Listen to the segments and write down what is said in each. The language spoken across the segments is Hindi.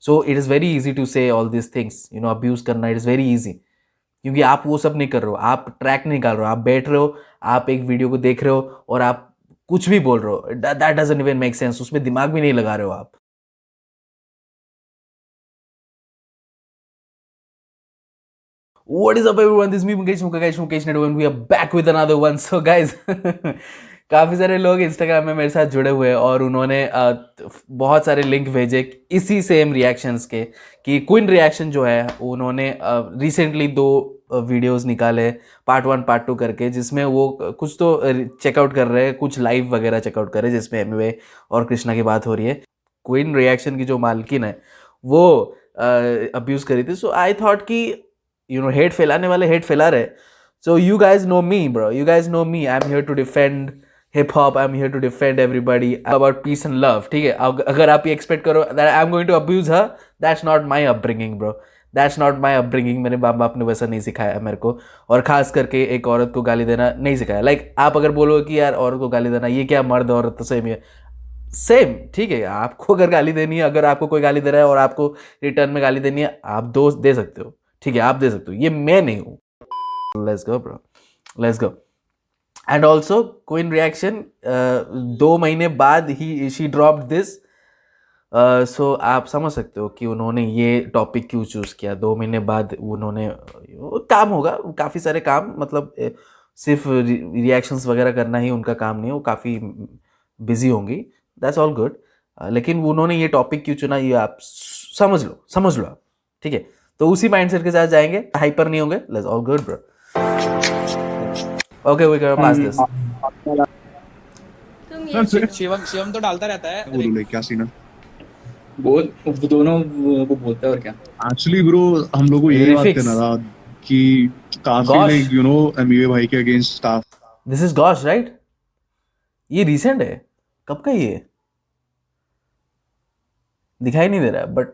So it is very easy to say all this things, you know, abuse करना इट इज़ वेरी इजी, क्योंकि आप वो सब नहीं कर रहे हो, आप ट्रैक नहीं निकाल रहे हो, आप बैठ रहे हो, आप एक वीडियो को देख रहे हो और आप कुछ भी बोल रहे हो, that doesn't even make sense, उसमें दिमाग भी नहीं लगा रहे हो आप. What is up everyone, this is me Mukesh Nadu and we are back with another one. So guys, काफ़ी सारे लोग इंस्टाग्राम में मेरे साथ जुड़े हुए हैं और उन्होंने बहुत सारे लिंक भेजे इसी सेम रिएक्शंस के, कि क्विन रिएक्शन जो है उन्होंने रिसेंटली 2 वीडियोस निकाले पार्ट 1 पार्ट 2 करके, जिसमें वो कुछ तो चेकआउट कर रहे हैं, कुछ लाइव वगैरह चेकआउट कर रहे हैं जिसमें एमवे और कृष्णा की बात हो रही है. क्विन रिएक्शन की जो मालकिन है वो अब्यूज़ करी थी. सो आई थॉट कि यू नो, हेट फैलाने वाले हेट फैला रहे. So you guys know me bro, you guys know me, I am here to defend hip hop, I am here to defend everybody about peace and love. ठीक है, अगर आप ये एक्सपेक्ट करो that I am going to abuse her, that's not my upbringing bro, that's not my upbringing. मेरे बाप बाप ने वैसा नहीं सिखाया मेरे को, और खास करके एक औरत को गाली देना नहीं सिखाया. लाइक आप अगर बोलो कि यार औरत को गाली देना ये क्या, मर्द औरत तो सेम ही है, सेम. ठीक है, आपको अगर गाली देनी है, अगर आपको कोई गाली दे रहा है और आपको रिटर्न में गाली देनी है, आप दोस्त दे सकते हो. ठीक है, आप दे सकते हो, ये मैं नहीं हूँ. Let's go bro, let's go. And also queen reaction 2 महीने बाद ही शी ड्रॉप्ड दिस. सो आप समझ सकते हो कि उन्होंने ये टॉपिक क्यों चूज़ किया. 2 महीने बाद उन्होंने काम होगा, काफ़ी सारे काम, मतलब सिर्फ रिएक्शंस वगैरह करना ही उनका काम नहीं है, वो काफ़ी बिजी होंगी, दैट्स ऑल गुड. लेकिन उन्होंने ये टॉपिक क्यों चुना ये आप समझ लो आप. ठीक है, तो उसी माइंडसेट के साथ जाएंगे, हाइपर नहीं होंगे. Let's all good bro. Okay, we can pass this. Shivam तो डालता रहता है. बोलो क्या सीन है. वो दोनों वो बोलते हैं और क्या. एक्चुअली ब्रो हम लोग को यही बात करना था कि काफी Gosh. Like you no Amway भाई के against staff. This is gosh right, ये रिसेंट है, कब का ये दिखाई नहीं दे रहा, but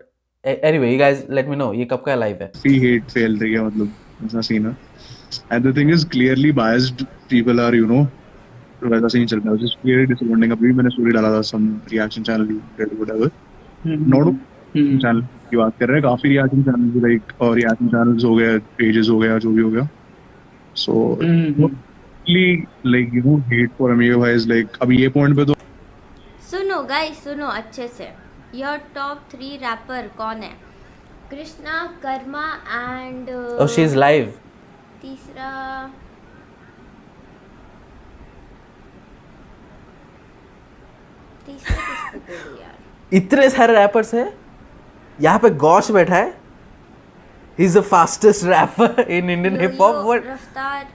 anyway you guys let me know ये कब का लाइव है. फ्री हेट फैल रही है, मतलब ऐसा सीन है. And the thing is clearly biased people are you know, वैसा सीन चल रहा है, जस्ट क्लियरली डिसअपॉइंटिंग. अभी मैंने स्टोरी डाला था some reaction channel whatever, not channel की बात कर रहे हैं, काफी रिएक्शन चैनल लाइक, और रिएक्शन चैनल्स हो गए, पेजेस हो गया, जो भी हो गया. So like you know hate for Emiway भाई इज लाइक, अभी ये पॉइंट पे तो सुनो गाइस, सुनो अच्छे से. योर टॉप 3 रैपर कौन है? Krishna, Karma and oh she is live. तीसरा किसको बोलूं यार, इतने सारे रैपर्स हैं, यहाँ पे गॉश बैठा है, he is the fastest rapper in Indian hip hop. What Raftaar?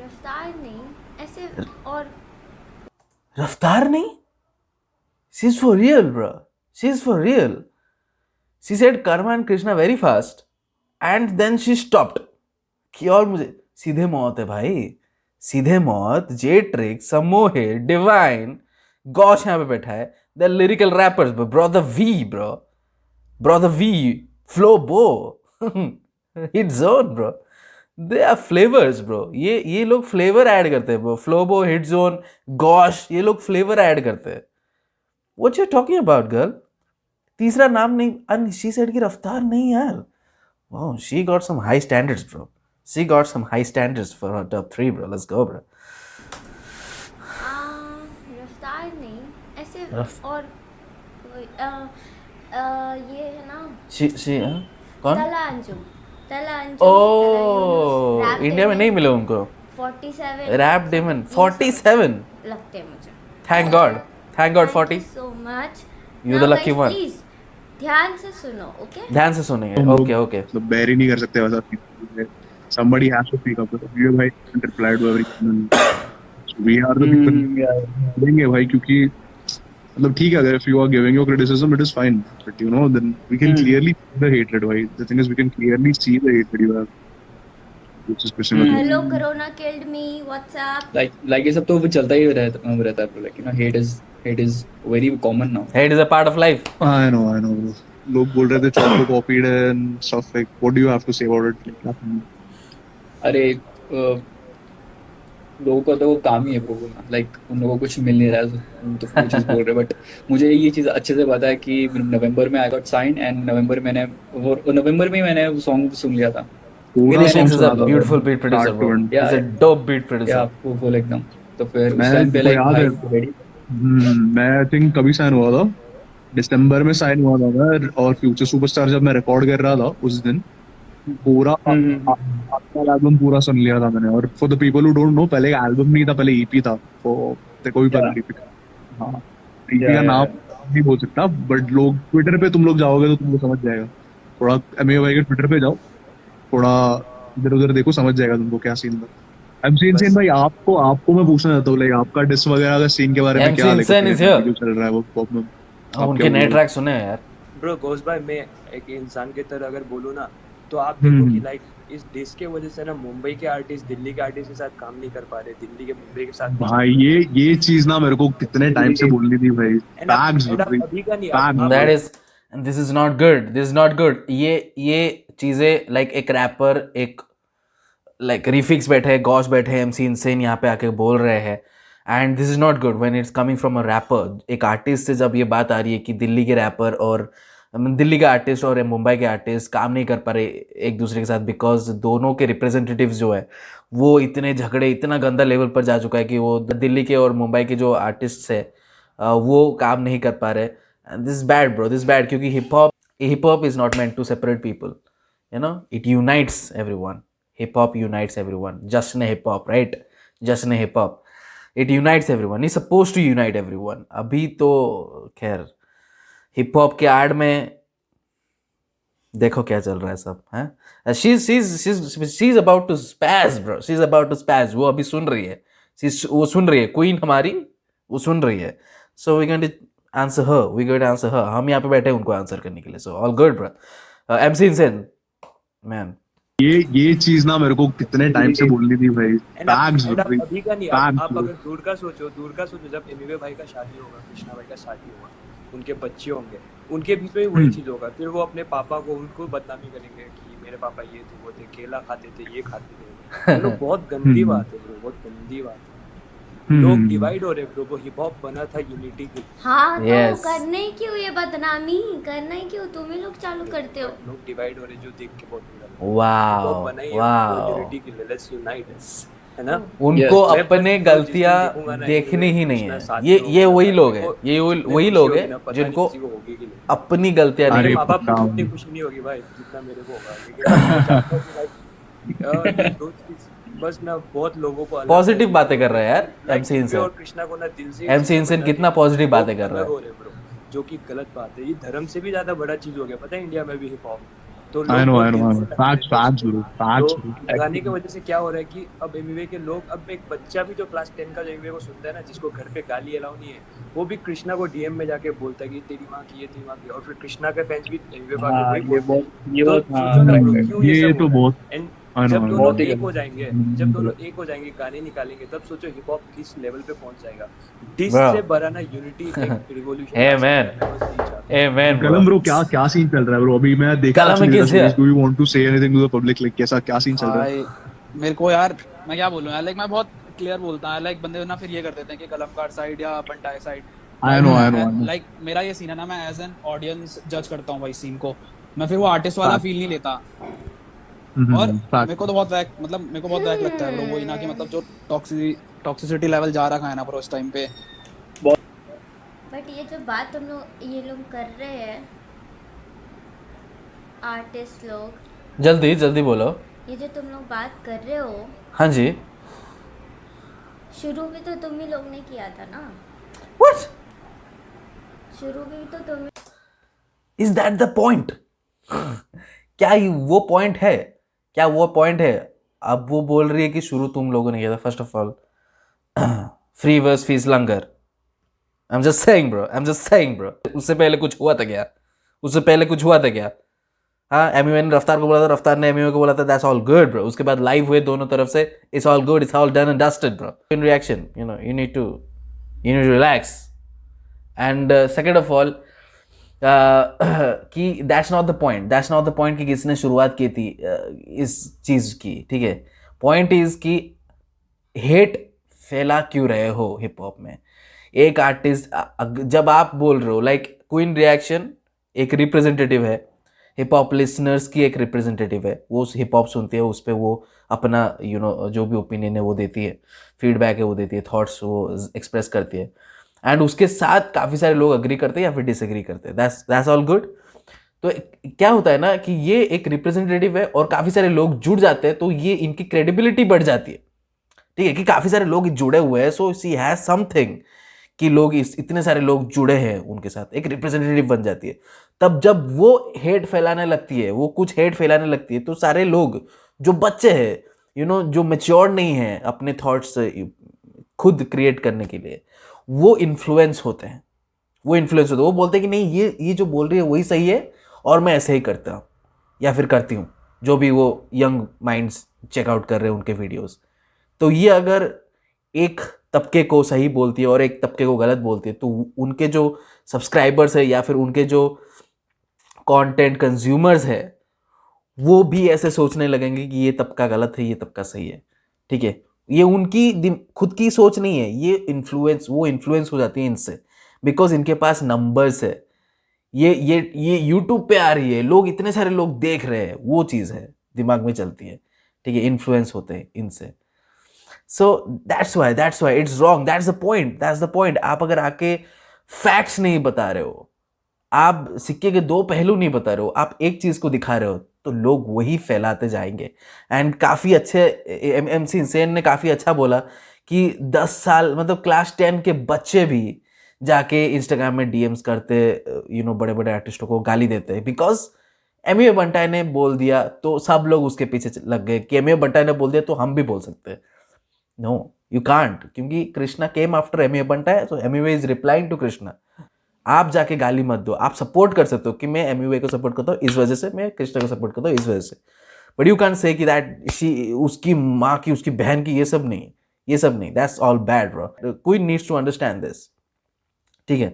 Raftaar नहीं, ऐसे और रफ्तार नहीं. She is for real bro, she is for real. She said Karma and Krishna very fast and then she stopped. कि और मुझे सीधे मौत है भाई, सीधे मौत, जे ट्रिक, समोहे, डिवाइन, गॉश यहाँ पे बैठा है. The lyrical rappers bro, the V bro the V, flow बो, hit zone bro, they are flavours bro. ये लोग फ्लेवर ऐड करते हैं bro. Flowbo, hit zone, gosh, ये लोग फ्लेवर ऐड करते हैं. What you talking about girl? तीसरा नाम नहीं, and she said कि रफ्तार नहीं यार. Wow, she got some high standards bro. She got some high standards for her top 3 bro. Let's go bro. रफ्तार नहीं, ऐसे और ये है ना, She कौन? तला अंजुम. ओह, इंडिया में नहीं मिले उनको. 47 रैप डेमन 47 लगते हैं मुझे. Thank God 40. So much. You the lucky one. Please ध्यान से सुनो, ओके? ध्यान से सुनेंगे. ओके मतलब बेर ही नहीं कर सकते वैसा. somebody has to speak up. ये भाई reply to everyone. We are the people देंगे भाई, क्योंकि मतलब ठीक है, अगर if you are giving your criticism it is fine, but you know then we can clearly see the hatred. Why the thing is we can clearly see the hatred you have, which is Christian. Hello, corona killed me, WhatsApp. Like ये सब तो वो चलता ही रहता है. Like you know hate is very common now. Hate is a part of life. I know bro. लोग बोल रहे थे choco copied and stuff, like what do you have to say about it? अरे लोगों का तो वो काम ही है ब्रो बोलना, लाइक उन लोगों को कुछ मिल नहीं रहा है तो वो चीज़ बोल रहे, बट मुझे ये चीज़ अच्छे से पता है कि नवंबर में आई गॉट साइन, एंड नवंबर में ही मैंने वो सॉन्ग सुन लिया था। पूरा Philly song Six is a सुना था beautiful beat producer, start bro. To end. He's yeah a dope beat producer. Yeah full एकदम। तो फिर मैं उस टाइम पे को लाइक याद है, भाई रेडी। मैं आई थिंक कभी साइन हुआ था, दिसंबर में साइन हुआ था मैं, और फ्यूचर सुपरस्टार जब मैं रिकॉर्ड कर रहा था उस दिन पूरा हम्म। आपका एल्बम पूरा सुन लिया था मैंने। और for the people who don't know, पहले एल्बम नहीं था, पहले ईपी था, तो तेरे को भी पता या नहीं। हाँ, ईपी का या नाम नहीं बोल सकता, बट लोग ट्विटर पे तुम लोग जाओगे तो तुमको समझ जाएगा। थोड़ा एमए भाई के ट्विटर पे जाओ, थोड़ा इधर उधर देखो, समझ जाएगा तुमको क्या सीन था। एमसी बस इनसेन भाई, आपको मैं पूछना चाहता हूँ, लाइक आपका डिस वगैरह का सीन के बारे में MC क्या, लाइक Insane is here. जो चल रहा है वो पॉप में, हाँ, आप क्या उनके नए बोलोगे? ट्रैक सुने हैं यार। ब्रो घोष भाई, मैं एक इंसान की तरह अगर बोलूँ ना, तो आप हम्म, देखो कि हम्म। लाइक इस डिस के वजह से ना मुंबई के आर्टिस्ट दिल्ली के आर्टिस्ट के साथ काम नहीं कर पा रहे, दिल्ली के मुंबई के साथ नहीं भाई काम ये चीज ना मेरे को कितने टाइम से बोलनी थी भाई। एंड आप फैक्ट्स एंड आप भाई, अभी का नहीं, फैक्ट्स आप That भाई। is, and this is not good. This is not good. ये चीजें लाइक एक रैपर, एक लाइक रिफिक्स बैठे हैं, गॉश बैठे हैं, MC Insane यहाँ पे आके बोल रहे हैं, and this is not good when it's coming from a rapper. एक आर्टिस्ट से जब ये बात आ रही है कि दिल्ली के रैपर और दिल्ली का आर्टिस्ट और मुंबई के आर्टिस्ट काम नहीं कर पा रहे एक दूसरे के साथ, बिकॉज दोनों के रिप्रेजेंटेटिव्स जो है वो इतने झगड़े, इतना गंदा लेवल पर जा चुका है कि वो दिल्ली के और मुंबई के जो आर्टिस्ट है वो काम नहीं कर पा रहे। This is bad bro, this bad, क्योंकि hip hop is not meant to separate people, you know, it unites everyone. Hip hop unites everyone. Just hip hop, right? Just hip hop. It unites everyone. It's supposed to unite everyone. अभी तो खैर हिप हॉप के आड़ में देखो क्या चल रहा है सब, हैं? She's about to spaz, bro. She's about to spaz. वो अभी सुन रही है. वो सुन रही है. क्वीन हमारी वो सुन रही है. So we're going to answer her. We're going to answer her. हम यहाँ पे बैठे हैं उनको आंसर करने के लिए. So all good, bro. MC Insane, man. ये चीज ना मेरे को कितने टाइम से बोलनी थी भाई। एंड आप फैक्ट्स एंड आप भाई, अभी का नहीं, फैक्ट्स आप भाई। अगर दूर का सोचो, जब एमिवे भाई का शादी होगा, कृष्णा भाई का शादी होगा, उनके बच्चे होंगे, उनके बीच में भी वही चीज होगा। फिर वो अपने पापा को, उनको बदनामी करेंगे कि मेरे पापा ये थे, वो थे, केला खाते थे, ये खाते थे। ये लोग बहुत गंदी बात है ब्रो, बहुत गंदी बात है। लोग डिवाइड हो रहे ब्रो, वो हिप हॉप बना था यूनिटी के लिए। हाँ तो Yes. करना ही क्यों ये बदनामी, करना ही क्यों, तुम ही लोग चालू करते हो। लोग डिवाइड हो रहे जो देख के बहुत बुरा लगा। Wow, हिप हॉप बना ही wow. यूनिटी के लिए, लेट्स यूनाइट, है ना। उनको मैं अपने बस गलतियां जिस दिन देखूंगा ना, देखनी ही नहीं कृष्णा है। साथ ये में ये होगा, वही लोग मेरे हैं, को- ये मेरे को वही खुशी लोग होगी हैं ना, पता नहीं जिनको किसी को होगी कि नहीं। अपनी गलतियां अरे नहीं। मेरे माँ बाप को पक्का। उतनी खुशी नहीं होगी भाई जितना मेरे को होगा, लेकिन मैं चाहता हूँ कि भाई, ये दो चीज बस ना बहुत लोगों को अलग पॉजिटिव कर बातें कर रहे हैं यार Like, MC दिव्या Insane। और कृष्णा को ना दिल से MC Insane कितना पॉजिटिव बातें कर रहा है। हो रहे ब्रो, जो कि गलत बात है। ये धर्म से भी ज्यादा बड़ा चीज हो गया, पता है, इंडिया में भी हिप हॉप। तो I know, बहुत I know, दिल I से know. लगते Facts, हैं facts, उसको। bro. Facts, तो bro. लगाने की वजह से क्या हो रहा है कि अब एमवे के लोग, अब एक बच्चा भी जो क्लास 10 का जो एमवे को सुनता है ना, जिसको घर पे गाली अलाउ नहीं है, वो भी कृष्णा को डीएम में जाके बोलता है कि तेरी माँ की, ये तेरी माँ की, और फिर कृष्णा के फैंस भी एमवे को आके हाँ वही ये बोलते हैं। बहुत ये तो बहुत सोचो ना ब्रो, हाँ क्यों ये ये सब तो हो रहा है। बहुत एंड I know, जब I know. दोनों बहुत ही एक गंदा। हो जाएंगे, जब दोनों एक हो जाएंगे, गाने निकालेंगे, तब सोचो हिप हॉप किस लेवल पे पहुंच जाएगा। Diss Bro. से बड़ा ना यूनिटी एक revolution. Hey man, hey man, कलम bro. ब्रो, क्या सीन चल रहा है ब्रो? अभी मैं देख कलम actually is the stories. here. Do you want to say anything to the public? Like कैसा क्या सीन चल रहा है? भाई मेरे को यार, मैं क्या बोलूं यार, लाइक मैं बहुत क्लियर बोलता हूं, लाइक बंदे ना फिर ये कर देते हैं कि कलमकार साइड या Bantai side. I know, I know, I know. Like मेरा ये सीन है ना, मैं एज एन ऑडियंस जज करता हूं भाई सीन को, मैं फिर वो आर्टिस्ट वाला फील नहीं लेता। और fact. मेरे को तो बहुत वैक, मतलब मेरे को बहुत वैक लगता है ब्रो, वही ना कि मतलब जो टॉक्सिसिटी लेवल जा रखा है ना ब्रो इस टाइम पे। बट ये जो बात तुम लोग ये लोग कर रहे हैं, आर्टिस्ट लोग, जल्दी जल्दी बोलो। ये जो तुम लोग बात कर रहे हो, हाँ जी। शुरू भी तो तुम ही लोग ने किया था ना। What? शुरू भी तो तुम Is that the point? क्या वो पॉइंट है? क्या वो पॉइंट है? अब वो बोल रही है कि शुरू तुम लोगों ने किया था। First of all, free verse fees लंगर। I'm just saying bro, I'm just saying bro. उससे पहले कुछ हुआ था क्या? उससे पहले कुछ हुआ था क्या? हाँ, एमिवे ने रफ्तार को बोला था, रफ्तार ने एमिवे को बोला था, दैट्स ऑल गुड ब्रो। उसके बाद लाइव हुए दोनों तरफ से, it's all good, it's all done and dusted bro. In reaction, you know, you need to relax. And second of all, कि दैट्स नॉट द पॉइंट कि किसने शुरुआत की थी इस चीज़ की, ठीक है। पॉइंट इज कि हेट फैला क्यों रहे हो हिप हॉप में? एक आर्टिस्ट, जब आप बोल रहे हो लाइक क्वीन रिएक्शन एक रिप्रेजेंटेटिव है, हिप हॉप लिसनर्स की एक रिप्रेजेंटेटिव है, वो हिप हॉप सुनती है, उस पर वो अपना जो भी ओपिनियन है वो देती है, फीडबैक है वो देती है, थॉट्स वो एक्सप्रेस करती है, एंड उसके साथ काफ़ी सारे लोग अग्री करते हैं या फिर डिसएग्री करते हैं, दैट्स ऑल गुड। तो क्या होता है ना कि ये एक रिप्रेजेंटेटिव है और काफ़ी सारे लोग जुड़ जाते हैं, तो ये इनकी क्रेडिबिलिटी बढ़ जाती है, ठीक है, कि काफ़ी सारे लोग जुड़े हुए हैं, सो सी हैज़ समथिंग, कि लोग इतने सारे लोग जुड़े हैं उनके साथ, एक रिप्रेजेंटेटिव बन जाती है। तब जब वो हेट फैलाने लगती है, वो कुछ हेट फैलाने लगती है, तो सारे लोग जो बच्चे हैं जो मेच्योर नहीं है अपने थॉट्स खुद क्रिएट करने के लिए, वो इन्फ्लुएंस होते हैं, वो बोलते हैं कि नहीं, ये जो बोल रही है वही सही है और मैं ऐसे ही करता हूँ या फिर करती हूँ, जो भी वो यंग माइंड्स चेकआउट कर रहे हैं उनके वीडियोस। तो ये अगर एक तबके को सही बोलती है और एक तबके को गलत बोलती है, तो उनके जो सब्सक्राइबर्स है या फिर उनके जो कंटेंट कंज्यूमर्स है, वो भी ऐसे सोचने लगेंगे कि ये तबका गलत है, ये तबका सही है, ठीक है। ये उनकी खुद की सोच नहीं है, ये इन्फ्लुएंस हो जाती है इनसे, बिकॉज इनके पास नंबर्स है, ये यूट्यूब पे आ रही है, लोग इतने सारे लोग देख रहे हैं, वो चीज़ है दिमाग में चलती है, ठीक है, इन्फ्लुएंस होते हैं इनसे। So that's why it's wrong, that's the point. आप अगर आके फैक्ट्स नहीं बता रहे हो, आप सिक्के के दो पहलू नहीं बता रहे हो, आप एक चीज़ को दिखा रहे हो, तो लोग वही फैलाते जाएंगे। एंड काफ़ी अच्छे MC इंसेन ने काफ़ी अच्छा बोला कि 10 साल मतलब क्लास 10 के बच्चे भी जाके इंस्टाग्राम में DMs करते, बड़े बड़े आर्टिस्टों को गाली देते हैं, बिकॉज MUA बंटाई ने बोल दिया तो सब लोग उसके पीछे लग गए कि MUA बंटाई ने बोल दिया तो हम भी बोल सकते हैं। नो, यू कांट, क्योंकि Krishna came after MUA Bantai, तो MUA is replying to Krishna. आप जाके गाली मत दो, आप सपोर्ट कर सकते हो कि मैं MUA को सपोर्ट करता हूँ इस वजह से, मैं कृष्णा को सपोर्ट करता हूँ इस वजह से, बट यू कांट से कि दैट उसकी माँ की, उसकी बहन की, ये सब नहीं, that's all bad bro. Queen needs to understand this, ठीक है,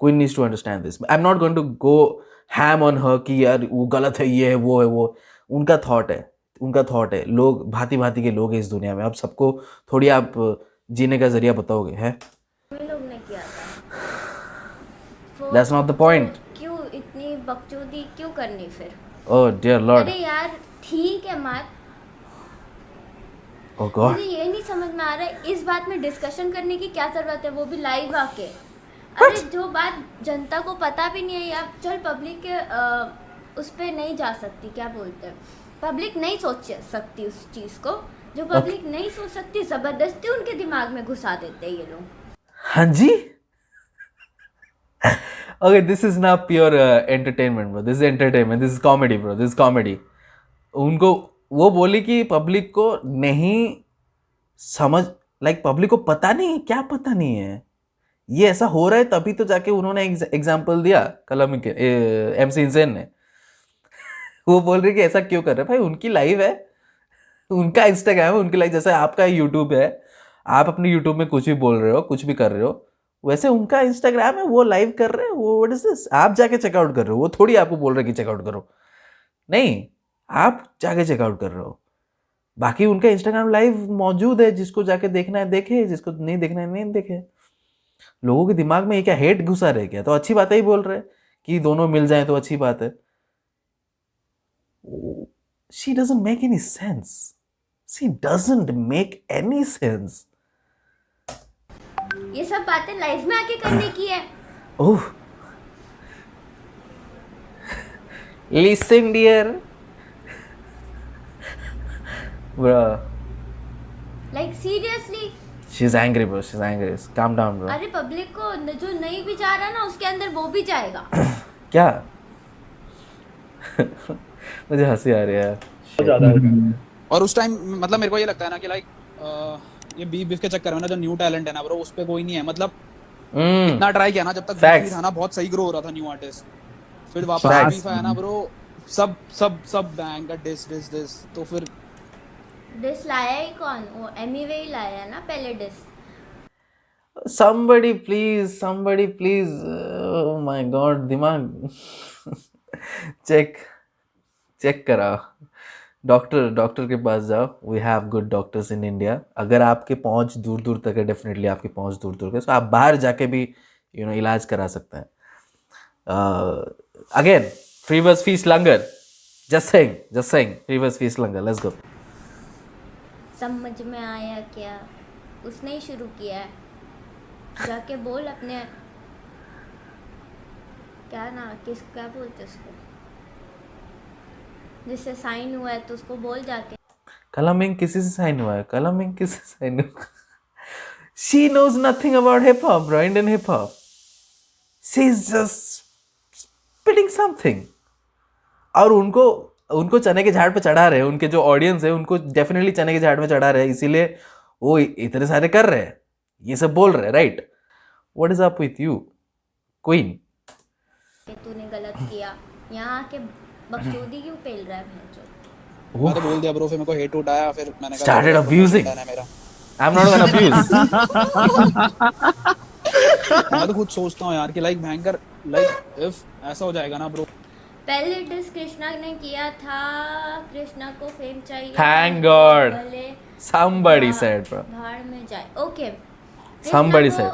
queen needs to understand this. I am not going to go ham on her कि यार वो गलत है, ये है, वो है, वो उनका थॉट है। लोग भांति भांति के लोग हैं इस दुनिया में, अब सबको थोड़ी आप जीने का जरिया बताओगे है? हम लोग ने किया था। That's not the point. क्यों इतनी बकचोदी क्यों करनी फिर? Oh dear Lord. अरे यार ठीक है मत। Oh God. मुझे ये नहीं समझ में आ रहा है, इस बात में डिस्कशन करने की क्या जरूरत है, वो भी लाइव आके। अरे जो बात जनता को पता भी नहीं है, या चल पब्लिक के उस पर नहीं जा सकती, क्या बोलते हैं, पब्लिक नहीं सोच सकती उस चीज़ को, जो पब्लिक नहीं सोच सकती जबरदस्ती उनके दिमाग में घुसा देते हैं ये लोग। हाँ जी। Okay, this is not pure entertainment bro, this is entertainment, this is comedy bro, this is comedy. उनको वो बोली कि पब्लिक को नहीं समझ, लाइक पब्लिक को पता नहीं, क्या पता नहीं है ये ऐसा हो रहा है, तभी तो जाके उन्होंने एग्जाम्पल दिया कलम के MC इंसेन ने। वो बोल रहे कि ऐसा क्यों कर रहे हैं भाई, उनकी लाइव है, उनका इंस्टाग्राम है, उनकी लाइव, जैसे आपका यूट्यूब है, आप अपने यूट्यूब में कुछ भी बोल रहे हो, कुछ भी कर रहे हो, वैसे उनका इंस्टाग्राम है, वो लाइव कर रहे हैं, वो व्हाट इज दिस, आप जाके चेकआउट कर रहे हो, वो थोड़ी आपको बोल रहे कि चेकआउट करो, नहीं, आप जाके चेकआउट कर रहे हो। बाकी उनका इंस्टाग्राम लाइव मौजूद है, जिसको जाके देखना है देखे, जिसको नहीं देखना है नहीं देखे। लोगों के दिमाग में ये क्या हेट घुसा रहे क्या? तो अच्छी बात ही बोल रहे कि दोनों मिल जाए तो अच्छी बात है। She doesn't make any sense. She doesn't make any sense. ये सब बातें लाइव में आके करने की है। Oh. Listen dear. Bro. Like seriously. She's angry bro, she's angry. Calm down bro. अरे पब्लिक को जो नहीं भी जा रहा ना, उसके अंदर वो भी जाएगा। क्या? मुझे हंसी आ रही है यार। ज़्यादा और उस टाइम मतलब मेरे को ये लगता है ना कि लाइक ये बीफ के चक्कर में ना जो न्यू टैलेंट है ना ब्रो, उस पे कोई नहीं है, मतलब इतना ट्राई किया ना, जब तक बीफ था ना बहुत सही ग्रो हो रहा था न्यू आर्टिस्ट, फिर वापस बीफ आया ना ब्रो, सब बैंग का डिस, तो फिर डिस लाया ही कौन? वो MUA ही लाया है ना पहले diss. somebody please, oh my god, दिमाग चेक करा, डॉक्टर डॉक्टर के पास जाओ, we have good doctors in India. अगर आपके पहुंच दूर दूर तक है, डेफिनेटली आपकी पहुंच दूर दूर तक है, so आप बाहर जाके भी इलाज करा सकते हैं. अगेन, फ्री बस फीस लंगर, जस्ट सेइंग फ्री बस फीस लंगर, लेट्स गो. समझ में आया क्या? उसने ही शुरू किया है. जाके बोल अपने क्या बोलते उसको, जिससे साइन हुआ है, तो उसको बोल जाके. कलमिंग किसी से साइन हुआ है? कलमिंग किसी से साइन हुआ? She knows nothing about hip hop, bro. Indian hip hop. She's just spitting something. और उनको चने के झाड़ पे चढ़ा रहे हैं, उनके जो ऑडियंस है उनको डेफिनेटली चने के झाड़ में चढ़ा रहे हैं, इसीलिए वो इतने सारे कर रहे हैं, ये सब बोल रहे हैं, right? What is up with you queen? कि तूने गलत किया, यहाँ आके बकचोदी क्यों पेल रहा है भैंचो? मैं तो बोल दिया ब्रो, फिर मेरे को हेट उठाया, फिर मैंने कहा Started abusing. मेरा. आई एम नॉट गोना अब्यूज. मैं तो खुद सोचता हूँ यार कि लाइक भयंकर, लाइक इफ ऐसा हो जाएगा ना ब्रो. पहले डिस कृष्णा ने किया था, कृष्णा को फेम चाहिए. Thank God. भले Somebody said, bro. भाड़ में जाए. ओके. Somebody said.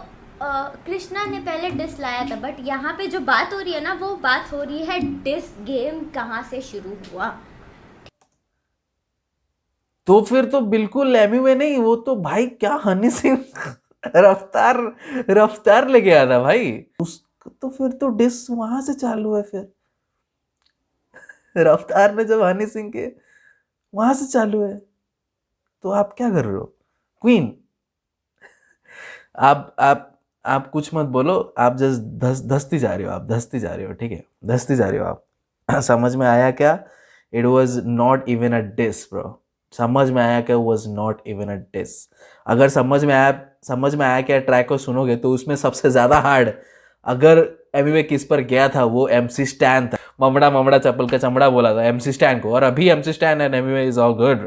कृष्णा ने पहले डिस लाया था, बट यहाँ पे जो बात हो रही है ना, वो बात हो रही है डिस गेम कहाँ से शुरू हुआ. तो फिर तो बिल्कुल एमवे नहीं, वो तो भाई क्या हनी सिंह रफ्तार लेके आया था भाई. तो फिर तो डिस वहां से चालू है. फिर रफ्तार ने जब हनी सिंह के वहां से चालू है, तो आप क्या कर रहे हो क्वीन? आप कुछ मत बोलो, आप जस्ट धसती जा रहे हो, आप धसती जा रहे हो, ठीक है, धसती जा रहे हो आप. समझ में आया क्या? It was not even a diss bro. समझ में आया क्या? Was not even a diss. अगर समझ में आया क्या ट्रैक को सुनोगे, तो उसमें सबसे ज्यादा हार्ड अगर एमवे किस पर गया था, वो MC स्टैन था. ममड़ा चप्पल का चमड़ा बोला था MC स्टैन को, और अभी MC stand and Amway is all good,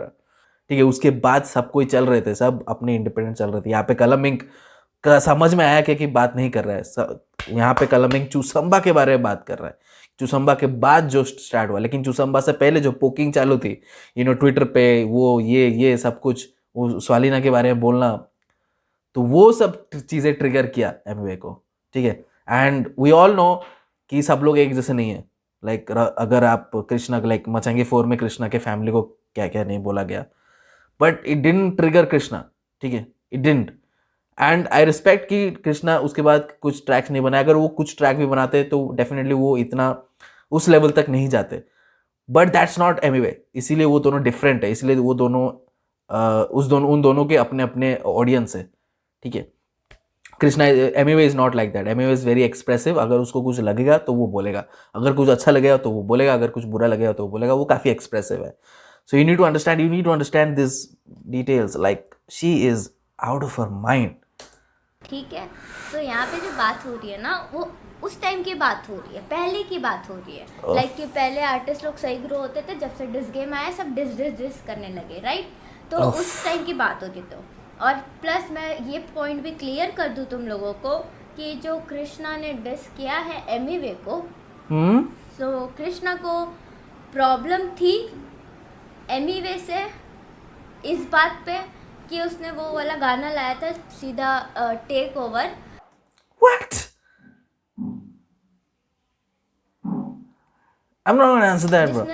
ठीक है. उसके बाद सब कोई चल रहे थे, सब अपने इंडिपेंडेंट चल रहे थे. यहाँ पे कलम इंक का समझ में आया क्या कि बात नहीं कर रहा है. यहाँ पे कलम इंक चूसंबा के बारे में बात कर रहा है, चूसंबा के बाद जो स्टार्ट हुआ. लेकिन चूसंबा से पहले जो पोकिंग चालू थी, ट्विटर पे, वो ये सब कुछ, वो स्वालिना के बारे में बोलना, तो वो सब चीज़ें ट्रिगर किया एमवे को, ठीक है. एंड वी ऑल नो कि सब लोग एक जैसे नहीं है. लाइक अगर आप कृष्णा, लाइक मचंगे 4 में कृष्णा के फैमिली को क्या क्या नहीं बोला गया, but it didn't trigger Krishna, ठीक है, it didn't. And I respect कि कृष्णा उसके बाद कुछ ट्रैक्स नहीं बनाए. अगर वो कुछ ट्रैक भी बनाते तो डेफिनेटली वो इतना उस लेवल तक नहीं जाते, बट दैट्स नॉट एमवे. इसीलिए वो दोनों डिफरेंट है, इसलिए वो दोनों उन दोनों के अपने अपने ऑडियंस है, ठीक है. Krishna Amway is not like that. Amway is very expressive. अगर उसको कुछ लगेगा तो वो बोलेगा, अगर कुछ अच्छा लगेगा तो वो बोलेगा, अगर कुछ बुरा लगेगा तो वो बोलेगा. वो काफ़ी एक्सप्रेसिव है. So you need to understand this details. Like she is out of her mind, ठीक है. तो यहाँ पे जो बात हो रही है ना, वो उस टाइम की बात हो रही है, पहले की बात हो रही है. लाइक कि पहले आर्टिस्ट लोग सही ग्रो होते थे, जब से डिस गेम आया सब डिस करने लगे, राइट? तो उस टाइम की बात होती. तो और प्लस मैं ये पॉइंट भी क्लियर कर दूं तुम लोगों को कि जो कृष्णा ने डिस किया है एमवे को, सो कृष्णा को प्रॉब्लम थी एमवे से इस बात पे कि उसने वो वाला गाना लाया था सीधा take over. What? I am not gonna answer that bro.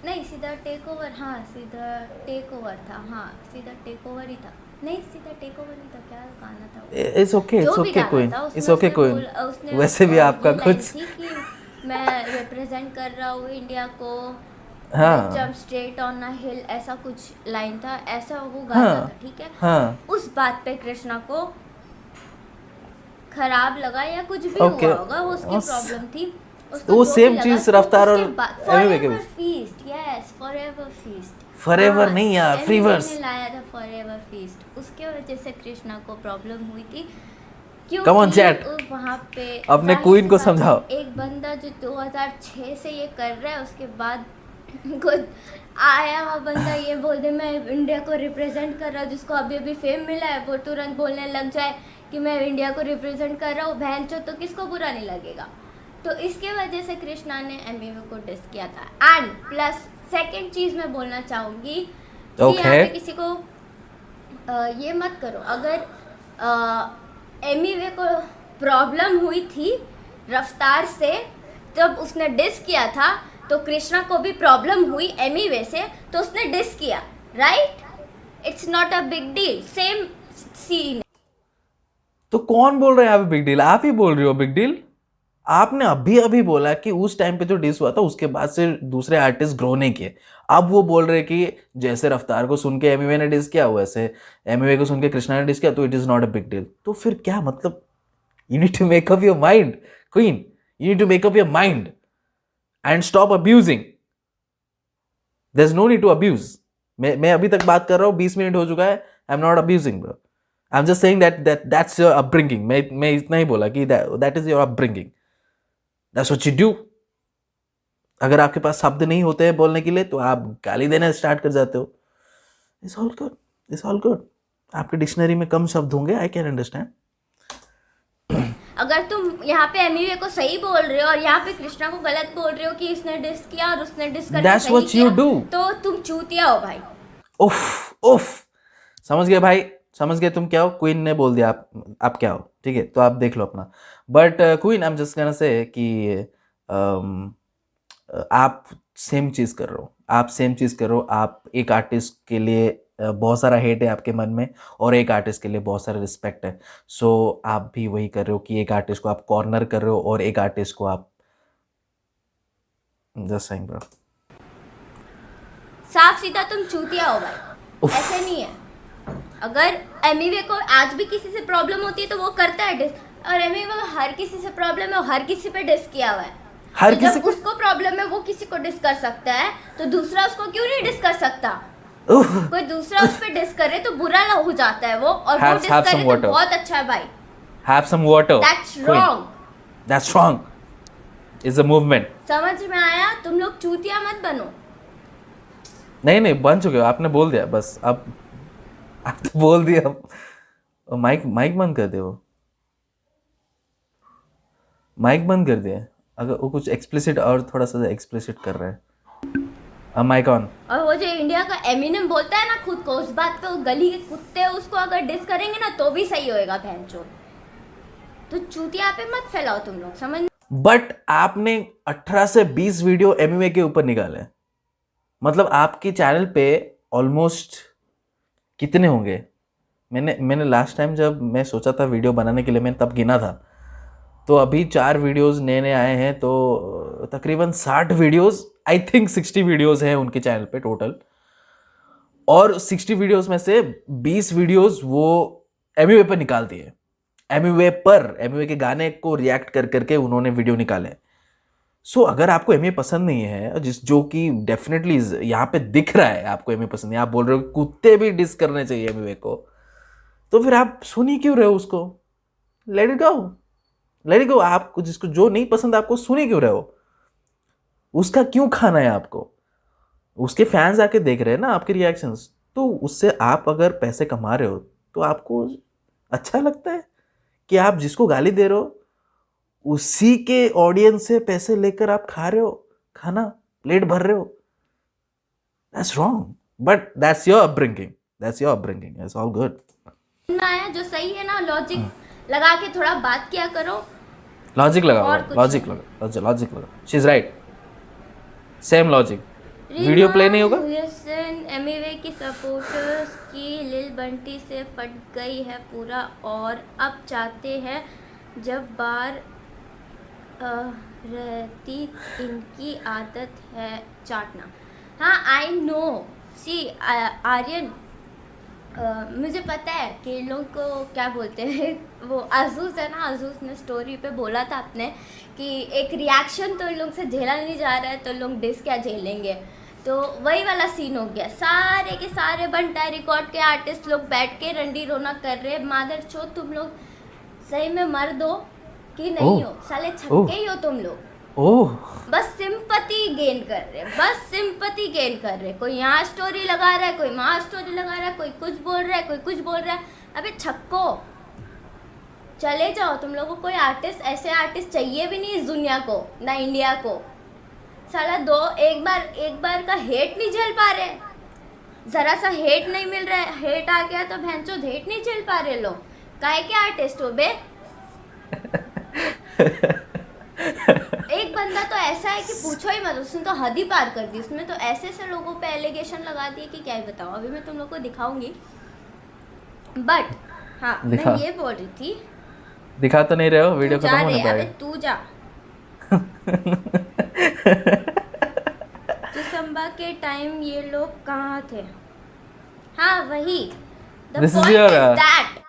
नहीं, सीधा टेक ओवर. हाँ, सीधा टेक ओवर था. हाँ, सीधा टेक ओवर ही था. नहीं, सीधा टेक ओवर नहीं था. क्या गाना था वो? It's okay queen, it's okay queen. वैसे भी आपका कुछ कि मैं रिप्रेजेंट कर रहा हूँ इंडिया को, हाँ, जंप स्ट्रेट ऑन अ हिल, ऐसा कुछ लाइन था, ऐसा वो गाना था, ठीक है. हाँ. उस बात पे कृष्णा को खराब लगा या कुछ भी Okay. हुआ होगा, वो उसकी प्रॉब्लम थी. तो वो सेम चीज रफ्तार और एमवे के बीच. Feast, yes, forever feast. Forever नहीं यार, फ्रीवर्स ने लाया था फॉरएवर फीस्ट. उसके वजह से कृष्णा को प्रॉब्लम हुई थी. Come on, chat. वहाँ पे अपने क्वीन को समझाओ. एक बंदा जो 2006 से ये कर रहा है, उसके बाद खुद आया हुआ बंदा ये बोल दे मैं इंडिया को रिप्रेजेंट कर रहा हूँ, जिसको अभी अभी फेम मिला है, वो तुरंत बोलने लग जाए कि मैं इंडिया को रिप्रेजेंट कर रहा हूँ, बहन चो, तो किसको बुरा नहीं लगेगा. तो इसके वजह से कृष्णा ने एमवे को डिस किया था. एंड प्लस सेकंड चीज मैं बोलना चाहूंगी कि Okay. यहाँ पे किसी को ये मत करो। अगर एमिवे को प्रॉब्लम हुई थी रफ्तार से जब उसने डिस किया था, तो कृष्णा को भी प्रॉब्लम हुई एमिवे से, तो उसने डिस किया, right? It's not a big deal, same scene. तो कौन बोल रहा है यहाँ पे बिग डील? आप ही बोल रही हो बिग डील। आपने अभी अभी बोला कि उस टाइम पे जो डिस हुआ था उसके बाद से दूसरे आर्टिस्ट ग्रो नहीं किए। अब वो बोल रहे कि जैसे रफ्तार को सुन के एमिवे ने डिस किया, वैसे एमिवे को सुन के कृष्णा ने डिस किया, तो it is not a big deal. तो फिर क्या मतलब? You need to make up your mind queen, you need to make up your mind and stop abusing. There is no need to abuse. मैं अभी तक बात कर रहा हूँ, 20 मिनट हो चुका है। आई am not abusing bro, I am just saying that's your upbringing. मैं इतना ही बोला कि that is your upbringing, that's what you do. अगर आपके पास शब्द नहीं होते हैं बोलने के लिए तो आप गाली देना स्टार्ट कर जाते हो। It's all good, it's all good. आपके डिक्शनरी में कम शब्द होंगे, आई कैन अंडरस्टैंड। अगर तुम यहाँ पे एमिवे को सही बोल रहे हो और यहाँ पे कृष्णा को गलत बोल रहे हो कि इसने डिस किया और उसने डिस करके That's सही what किया, you do. तो तुम चूतिया हो भाई। उफ उफ, समझ गए भाई, समझ गए तुम क्या हो। क्वीन ने बोल दिया आप क्या हो, ठीक है? तो आप देख लो अपना। But queen, I am just gonna say कि आप सेम चीज कर रहे हो, आप सेम चीज कर रहे हो। आप एक आर्टिस्ट के लिए बहुत सारा हेट है आपके मन में, और एक आर्टिस्ट के लिए बहुत सारा रिस्पेक्ट है। सो आप भी वही कर रहे हो कि एक आर्टिस्ट को आप कॉर्नर कर रहे हो और एक आर्टिस्ट को आप जस्ट सेइंग ब्रो। साफ सीधा तुम चूतिया हो भाई, ऐसे नहीं है। अगर एमिवे को आज भी किसी से प्रॉब्लम होती है तो वो करता है डिस, और एमिवे को हर किसी से प्रॉब्लम है और हर किसी पे डिस किया हुआ है। हर तो किसी जब उसको प्रॉब्लम है वो किसी को डिस कर सकता है, तो दूसरा उसको क्यों नहीं डिस कर सकता? कोई दूसरा उस पे डिस करे तो बुरा हो जाता है वो, और वो डिस have करे some तो water. बहुत अच्छा है भाई। Have some water. That's Queen. wrong. That's wrong. It's a movement. समझ में आया? तुम लोग चूतिया मत बनो। नहीं बन चुके हो, आपने बोल दिया बस। अब आप तो बोल दिया। अब माइक बंद कर दे, वो माइक बंद कर दिया। अगर वो कुछ एक्सप्लिसिट और थोड़ा सा एक्सप्लिसिट कर रहा है। अब माइक ऑन। और वो जो इंडिया का एमिनेम बोलता है ना खुद को, उस बात पे वो गली के कुत्ते उसको अगर डिस करेंगे ना तो भी सही होएगा भैंचोद। तो चूतिया पे मत फैलाओ तुम लोग, समझ? बट आपने 18 से 20 वीडियो एमएमए के ऊपर निकाले, मतलब आपके चैनल पे ऑलमोस्ट कितने होंगे? मैंने लास्ट टाइम जब मैं सोचा था वीडियो बनाने के लिए, मैंने तब गिना था, तो अभी 4 वीडियोस नए आए हैं, तो तकरीबन 60 वीडियोस, आई थिंक 60 वीडियोस हैं उनके चैनल पे टोटल। और 60 वीडियोस में से 20 वीडियोस वो एमवे पर निकाल दिए। एमवे के गाने को रिएक्ट कर करके उन्होंने वीडियो निकाले। सो अगर आपको एमवे पसंद नहीं है, जो कि डेफिनेटली यहाँ पे दिख रहा है आपको एमवे पसंद नहीं, आप बोल रहे हो कुत्ते भी डिस करने चाहिए एमवे को, तो फिर आप सुन ही क्यों रहे हो उसको? Let it go. आपको जिसको जो नहीं पसंद आपको सुन ही क्यों रहे हो? उसका क्यों खाना है आपको? उसके फैंस आके देख रहे हैं ना आपके रिएक्शंस, तो उससे आप अगर पैसे कमा रहे हो तो आपको अच्छा लगता है कि आप जिसको गाली दे रहे हो उसी के ऑडियंस से पैसे लेकर आप खा रहे हो, खाना प्लेट भर रहे हो? That's wrong, but that's your upbringing, it's all good. आया जो सही है ना, लॉजिक लगा के थोड़ा बात किया करो। लॉजिक लगाओ, और कुछ लॉजिक लगाओ। She is right, same logic. Video play नहीं होगा। एमिवे की सपोर्टर्स की लिल बंटी से फट गई है पूरा, और अब चाहते हैं जब बार रहती इनकी आदत है चाटना। हाँ, आई नो, सी आर्यन, मुझे पता है कि इन लोग को क्या बोलते हैं, वो अजूज़ है ना, अजूज़ ने स्टोरी पे बोला था अपने कि एक रिएक्शन तो इन लोग से झेला नहीं जा रहा है तो लोग डिस क्या झेलेंगे। तो वही वाला सीन हो गया। सारे के सारे बंटाई रिकॉर्ड के आर्टिस्ट लोग बैठ के रंडी रोना कर रहे, मादर चो तुम लोग सही में मर्द हो कि नहीं हो? साले छक्के ही हो तुम लोग। ओह, बस सिंपैथी गेन कर रहे। कोई यहाँ स्टोरी लगा रहा है, कोई वहाँ स्टोरी लगा रहा है, कोई कुछ बोल रहा है, अबे छक्को, चले जाओ। तुम लोगों को कोई आर्टिस्ट, ऐसे आर्टिस्ट चाहिए भी नहीं इस दुनिया को, ना इंडिया को। साला एक बार का हेट नहीं झेल पा रहे, जरा सा हेट नहीं मिल रहा है, हेट आ गया तो भैंचोद हेट नहीं झेल पा रहे लोग। काहे के आर्टिस्ट हो बे? एक बंदा तो ऐसा है कि पूछो ही मत, उसने तो हद ही पार कर दी। उसने तो ऐसे ऐसे लोगों पे एलिगेशन लगा दिए कि क्या ही बताओ। अभी मैं तुम लोग को दिखाऊंगी, बट हाँ दिखा। मैं ये बोल रही थी, दिखा तो नहीं रहे हो, तू वीडियो जा खत्म होने रे, अबे पाएगा। तू जा। दिसंबर के टाइम ये लोग कहाँ थे? हाँ वही, the This is point your, is that.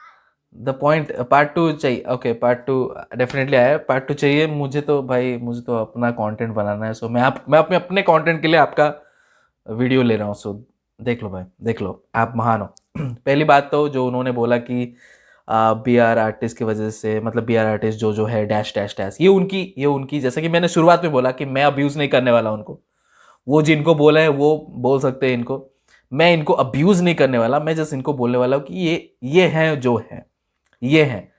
The point part 2 चाहिए। ओके, पार्ट 2 डेफिनेटली आया, पार्ट 2 चाहिए मुझे तो भाई, मुझे तो अपना कंटेंट बनाना है। सो मैं अपने कंटेंट के लिए आपका वीडियो ले रहा हूँ। सो देख लो भाई, देख लो, आप महान हो। पहली बात तो जो उन्होंने बोला कि BR आर्टिस्ट की वजह से, मतलब BR आर्टिस्ट जो है डैश डैश डैश, ये उनकी जैसा कि मैंने शुरुआत में बोला कि मैं अब्यूज़ नहीं करने वाला उनको। वो जिनको बोला है वो बोल सकते हैं इनको, मैं इनको अब्यूज़ नहीं करने वाला। मैं जस्ट इनको बोलने वाला हूँ कि ये हैं जो हैं, ये हैं,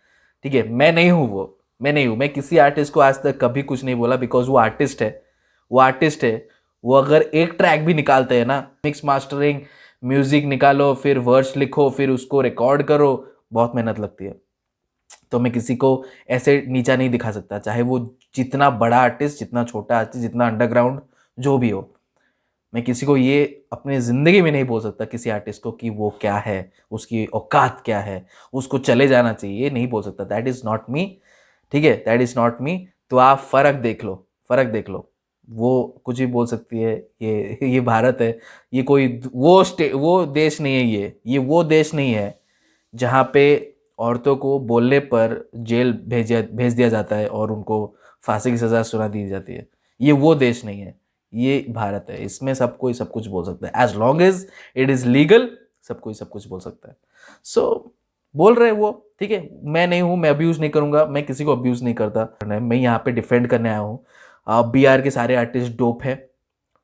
ठीक है। मैं नहीं हूँ वो, मैं नहीं हूँ। मैं किसी आर्टिस्ट को आज तक कभी कुछ नहीं बोला, बिकॉज वो आर्टिस्ट है, वो आर्टिस्ट है। वो अगर एक ट्रैक भी निकालते हैं ना, मिक्स मास्टरिंग, म्यूजिक निकालो, फिर वर्ड्स लिखो, फिर उसको रिकॉर्ड करो, बहुत मेहनत लगती है। तो मैं किसी को ऐसे नीचा नहीं दिखा सकता, चाहे वो जितना बड़ा आर्टिस्ट, जितना छोटा आर्टिस्ट, जितना अंडरग्राउंड जो भी हो। मैं किसी को ये अपनी ज़िंदगी में नहीं बोल सकता किसी आर्टिस्ट को कि वो क्या है, उसकी औकात क्या है, उसको चले जाना चाहिए, ये नहीं बोल सकता। दैट इज़ नॉट मी, ठीक है, दैट इज़ नॉट मी। तो आप फ़र्क देख लो, फ़र्क देख लो। वो कुछ भी बोल सकती है, ये भारत है, ये कोई वो देश नहीं है। ये वो देश नहीं है जहाँ पे औरतों को बोलने पर जेल भेज दिया जाता है और उनको फांसी की सज़ा सुना दी जाती है। ये वो देश नहीं है, ये भारत है। इसमें सब कोई सब कुछ बोल सकता है, as long as it is legal, सब कोई सब कुछ बोल सकता है। सो बोल रहे हैं वो, ठीक है। मैं नहीं हूँ, मैं अब्यूज़ नहीं करूँगा, मैं किसी को अब्यूज़ नहीं करता। मैं यहाँ पे डिफेंड करने आया हूँ। BR के सारे आर्टिस्ट डोप हैं,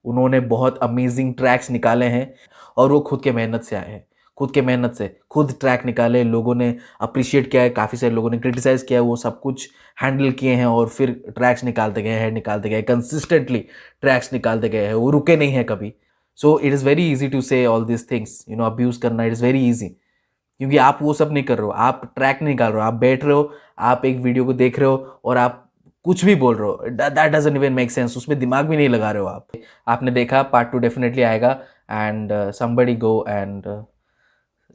उन्होंने बहुत अमेजिंग ट्रैक्स निकाले हैं और वो खुद के मेहनत से आए हैं, खुद के मेहनत से खुद ट्रैक निकाले। लोगों ने अप्रिशिएट किया है, काफ़ी सारे लोगों ने क्रिटिसाइज़ किया है, वो सब कुछ हैंडल किए हैं और फिर ट्रैक्स निकालते गए, कंसिस्टेंटली ट्रैक्स निकालते गए हैं, वो रुके नहीं हैं कभी। So it is very easy to say all this things, abuse करना, इट इज़ वेरी ईजी, क्योंकि आप वो सब नहीं कर रहे हो, आप ट्रैक नहीं निकाल रहे हो, आप बैठ रहे हो, आप एक वीडियो को देख रहे हो और आप कुछ भी बोल रहे हो। That doesn't even make sense, उसमें दिमाग भी नहीं लगा रहे हो आप। आपने देखा, पार्ट 2 डेफिनेटली आएगा। And somebody go and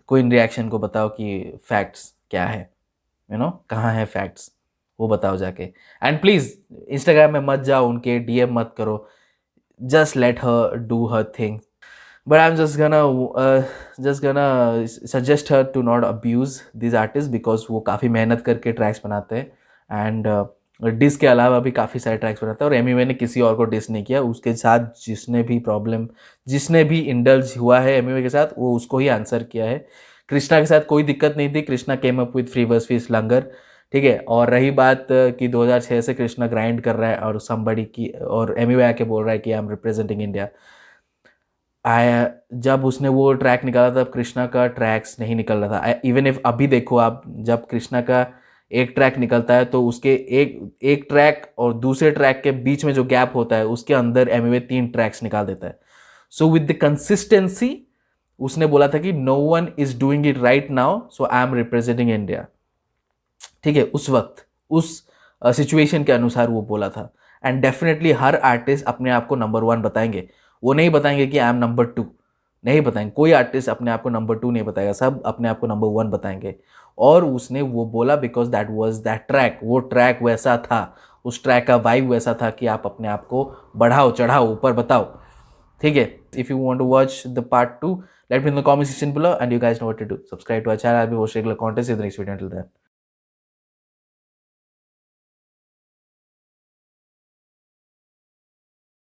queen reaction को बताओ कि फैक्ट्स क्या है, कहाँ है फैक्ट्स, वो बताओ जाके। एंड प्लीज़ इंस्टाग्राम में मत जाओ, उनके DM मत करो, just let her do her thing. But I'm just gonna suggest her to not abuse these artists, because वो काफ़ी मेहनत करके ट्रैक्स बनाते हैं। एंड डिस के अलावा भी काफ़ी सारे ट्रैक्स बनाते हैं, और एमी ने किसी और को डिस नहीं किया। उसके साथ जिसने भी इंडल्ज हुआ है एमी के साथ, वो उसको ही आंसर किया है। कृष्णा के साथ कोई दिक्कत नहीं थी, Krishna came up with free verse fees Langar, ठीक है। और रही बात कि 2006 से कृष्णा ग्राइंड कर रहा है और समबडी की, और एमी आके बोल रहा है कि आई एम रिप्रेजेंटिंग इंडिया। जब उसने वो ट्रैक निकाला तब कृष्णा का ट्रैक्स नहीं निकल रहा था। इवन इफ अभी देखो आप, जब कृष्णा का एक ट्रैक निकलता है तो उसके एक ट्रैक और दूसरे ट्रैक के बीच में जो गैप होता है, उसके अंदर एमवे 3 ट्रैक्स निकाल देता है। सो विद द कंसिस्टेंसी उसने बोला था कि no one is doing it right now, so I am representing India, ठीक है। उस वक्त उस सिचुएशन के अनुसार वो बोला था। एंड डेफिनेटली हर आर्टिस्ट अपने आप को नंबर 1 बताएंगे, वो नहीं बताएंगे कि आई एम नंबर 2, नहीं बताएंगे। कोई आर्टिस्ट अपने आप को नंबर 2 नहीं बताएगा, सब अपने आप को नंबर 1 बताएंगे। और उसने वो बोला because that was that track, वो ट्रैक वैसा था, उस ट्रैक का वाइब वैसा था कि आप अपने आप को बढ़ाओ, चढ़ाओ, ऊपर बताओ, ठीक है। If you want to watch the part 2, let me know in the comment section below, and you guys know what to do. Subscribe to our channel. I'll be posting regular content in the next video. Until then,